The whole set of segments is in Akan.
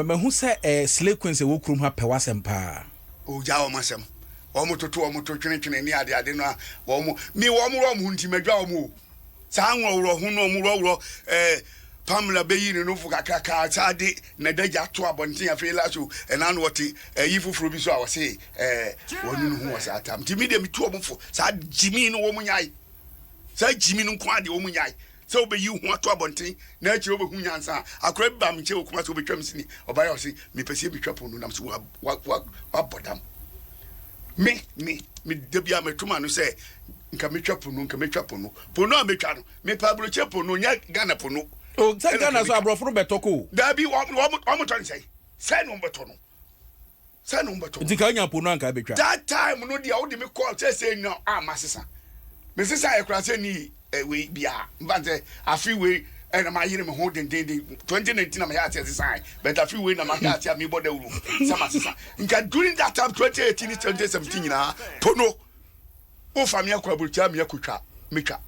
but who say slave queens wo krum ha pewasem pa o ja o masem o mo toto twene ni ade no wo mo mi wo mo ro mo nti madwa wo mo sa anwo ro hu no mo ro Pamela beyi no fu kakaka sade na daja to abonten afi laso na no wote yi fufuro bi so a wo se wonu no hu wo sa tam ti mi de mi to omfo sa jimi no wo munyai sa jimi no kwa de wo munyai sa obeyi hu ato abonten na achi obehu nyansa akora bi ba mche okuma so obetwam sini obaya wo se mi pese bi twapo no nam so wa bodam me de bia metuma no se nka metwapo no pono a metwa no me pablo chepo no nya Ghana pono. Oh, say Ghana so abrofo betoko. Da bi wo ton say no beto no. Di ka nya pono anka betwa. That time no dia wo de me call say no amasesa. Me sesa e kura say ni we bia. Mbanze afi we na ma yire me ho den 2019 na ma ya say sai. But afi we na ma ka tia me boda uru. Sama sesa. Nka during that time 2018 2017 nyina pono. O famia kwa bulcha me akotwa metwa.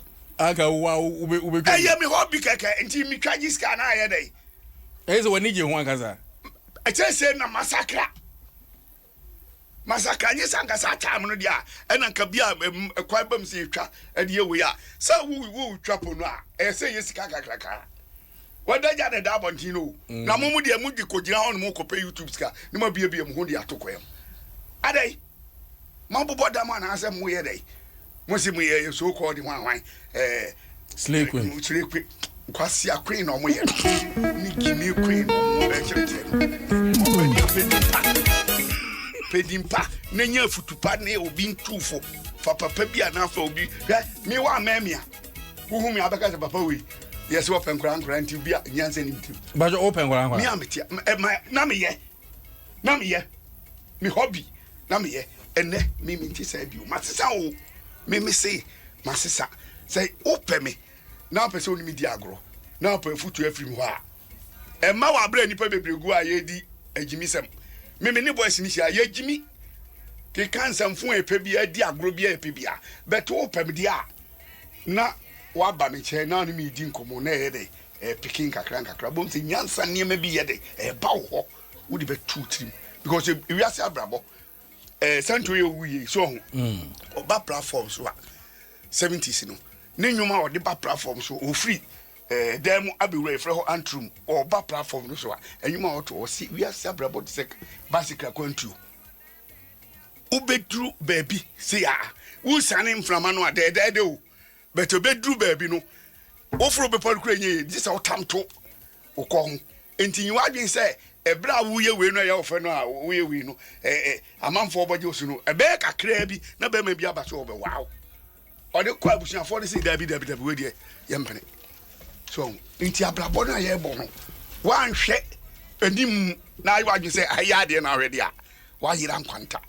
Aga wa ube me hobby keke nti mi twa jiska na aye dai eze wani je ho akaza I say na massacre ni sanga sa time no dia ena nka bia kwa bam se twa e de we a sa wo twa pono a say yesika kakraka wada ja de da bontino na momu de mu di kojira ho no mo ko pe YouTube ska ni ma bia mu ho de atokoyam adai ma bobo da ma na asem mo ye dai Mosi mu ye so called the one slave queen kwasi queen no mo ye ni gimi queen mo be chete pedimpa na nya futupa na obi ntufo fa papa bia na fa obi mi wa mamia wo mi abeka papa we yes open kran ti bia nyanse ni mtim ba jo open kran mi ameti na me ye mi hobby na me ye ene mi nti say bi o matisa o me say masisa say open me na person ni media agro na open futu afrim ho a ma wa bra nipa bebregu a ye di agimisem me ne boys ni hia ye gimi ke kansan fun epe bia di agro bia epe bia but open me dia na wa ba me che na no me di nkomo na ye de picking kakra bom se nyansa ne ma bi ye de ba wo wo di be two trim because we are say abrabo santo ye wuye so ho oba platform so 70s no ne nyuma o de ba platform so o free dem abewure frɛ ho antrum oba platform no so a enyuma o to o si we are sabrabo de sek basically kwantu ubedru baby see ah wo sane mframa no ade o but obedru baby no ofro be pon kura nye dis o tamto o ko ho enti nyi wadwen sɛ ebra wo ye we no ya ofe no a wo ye we no amanfo oboje osu no ebe kakra bi na be ma bi abaso obe wow o de kwa busia for this dabi we de yempene so nti abrabo na ye bo no wan hwe anim na wadwen sɛ ayade na already a wa yira nkwanta